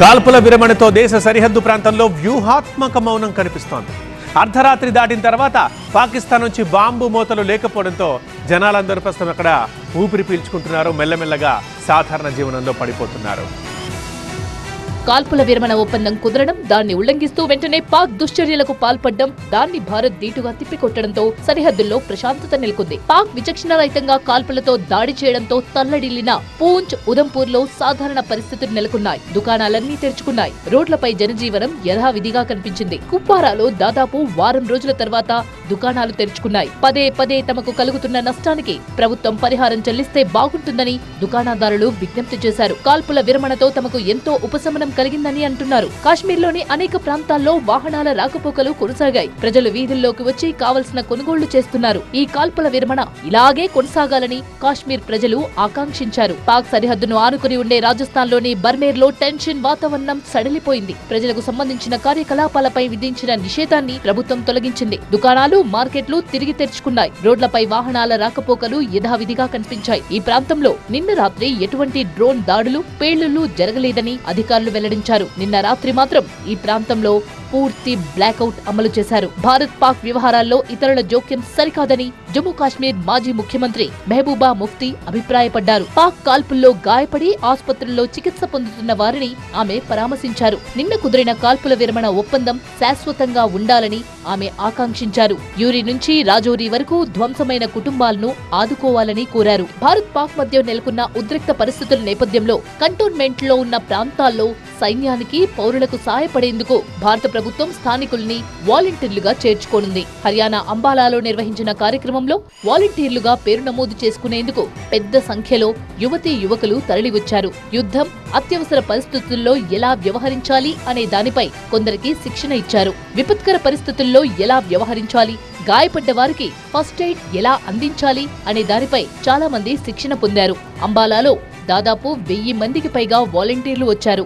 కాల్పుల విరమణతో దేశ సరిహద్దు ప్రాంతంలో వ్యూహాత్మక మౌనం కనిపిస్తోంది. అర్ధరాత్రి దాటిన తర్వాత పాకిస్తాన్ నుంచి బాంబు మోతలు లేకపోవడంతో జనాలందరూ ప్రస్తుతం అక్కడ ఊపిరి పీల్చుకుంటున్నారు. మెల్లమెల్లగా సాధారణ జీవనంలో పడిపోతున్నారు. కాల్పుల విరమణ ఒప్పందం కుదరడం, దాన్ని ఉల్లంఘిస్తూ వెంటనే పాక్ దుశ్చర్యలకు పాల్పడడం, దాన్ని భారత్ దీటుగా తిప్పికొట్టడంతో సరిహద్దుల్లో ప్రశాంతత నెలకొంది. పాక్ విచక్షణరహితంగా కాల్పులతో దాడి చేయడంతో తల్లడిల్లిన పూంచ్, ఉదంపూర్లో సాధారణ పరిస్థితులు నెలకొన్నాయి. దుకాణాలన్నీ తెరుచుకున్నాయి. రోడ్లపై జనజీవనం యథావిధిగా కనిపించింది. కుప్వారాలో దాదాపు వారం రోజుల తర్వాత దుకాణాలు తెరుచుకున్నాయి. పదే పదే తమకు కలుగుతున్న నష్టానికి ప్రభుత్వం పరిహారం చెల్లిస్తే బాగుంటుందని దుకాణదారులు విజ్ఞప్తి చేశారు. కాల్పుల విరమణతో తమకు ఎంతో ఉపశమనం కలిగిందని అంటున్నారు. కాశ్మీర్లోని అనేక ప్రాంతాల్లో వాహనాల రాకపోకలు కొనసాగాయి. ప్రజలు వీధుల్లోకి వచ్చి కావలసిన కొనుగోళ్లు చేస్తున్నారు. ఈ కాల్పుల విరమణ ఇలాగే కొనసాగాలని కాశ్మీర్ ప్రజలు ఆకాంక్షించారు. పాక్ సరిహద్దును ఆనుకుని ఉండే రాజస్థాన్లోని బర్మేర్లో టెన్షన్ వాతావరణం సడలిపోయింది. ప్రజలకు సంబంధించిన కార్యకలాపాలపై విధించిన నిషేధాన్ని ప్రభుత్వం తొలగించింది. దుకాణాలు, మార్కెట్లు తిరిగి తెరుచుకున్నాయి. రోడ్లపై వాహనాల రాకపోకలు యథావిధిగా కనిపించాయి. ఈ ప్రాంతంలో నిన్న రాత్రి ఎటువంటి డ్రోన్ దాడులు, పేలుళ్లు జరగలేదని అధికారులు వెల్లడించారు. నిన్న రాత్రి మాత్రం ఈ ప్రాంతంలో పూర్తి బ్లాకౌట్ అమలు చేశారు. భారత్ పాక్ వ్యవహారాల్లో ఇతరుల జోక్యం సరికాదని జమ్మూ కాశ్మీర్ మాజీ ముఖ్యమంత్రి మెహబూబా ముఫ్తీ అభిప్రాయపడ్డారు. పాక్ కాల్పుల్లో గాయపడి ఆసుపత్రుల్లో చికిత్స పొందుతున్న వారిని ఆమె పరామర్శించారు. నిన్న కుదిరిన కాల్పుల విరమణ ఒప్పందం శాశ్వతంగా ఉండాలని ఆమె ఆకాంక్షించారు. యూరి నుంచి రాజౌరి వరకు ధ్వంసమైన కుటుంబాలను ఆదుకోవాలని కోరారు. భారత్ పాక్ మధ్య నెలకొన్న ఉద్రిక్త పరిస్థితుల నేపథ్యంలో కంటోన్మెంట్ లో ఉన్న ప్రాంతాల్లో సైన్యానికి, పౌరులకు సాయపడేందుకు భారత ప్రభుత్వం స్థానికుల్ని వాలంటీర్లుగా చేర్చుకోనుంది. హర్యానా అంబాలాలో నిర్వహించిన కార్యక్రమంలో వాలంటీర్లుగా పేరు నమోదు చేసుకునేందుకు పెద్ద సంఖ్యలో యువతీ యువకులు తరలివచ్చారు. యుద్ధం, అత్యవసర పరిస్థితుల్లో ఎలా వ్యవహరించాలి అనే దానిపై కొందరికి శిక్షణ ఇచ్చారు. విపత్కర పరిస్థితుల్లో ఎలా వ్యవహరించాలి, గాయపడ్డ వారికి ఫస్ట్ ఎయిడ్ ఎలా అందించాలి అనే దానిపై చాలా మంది శిక్షణ పొందారు. అంబాలాలో దాదాపు 1000 మందికి పైగా వాలంటీర్లు వచ్చారు.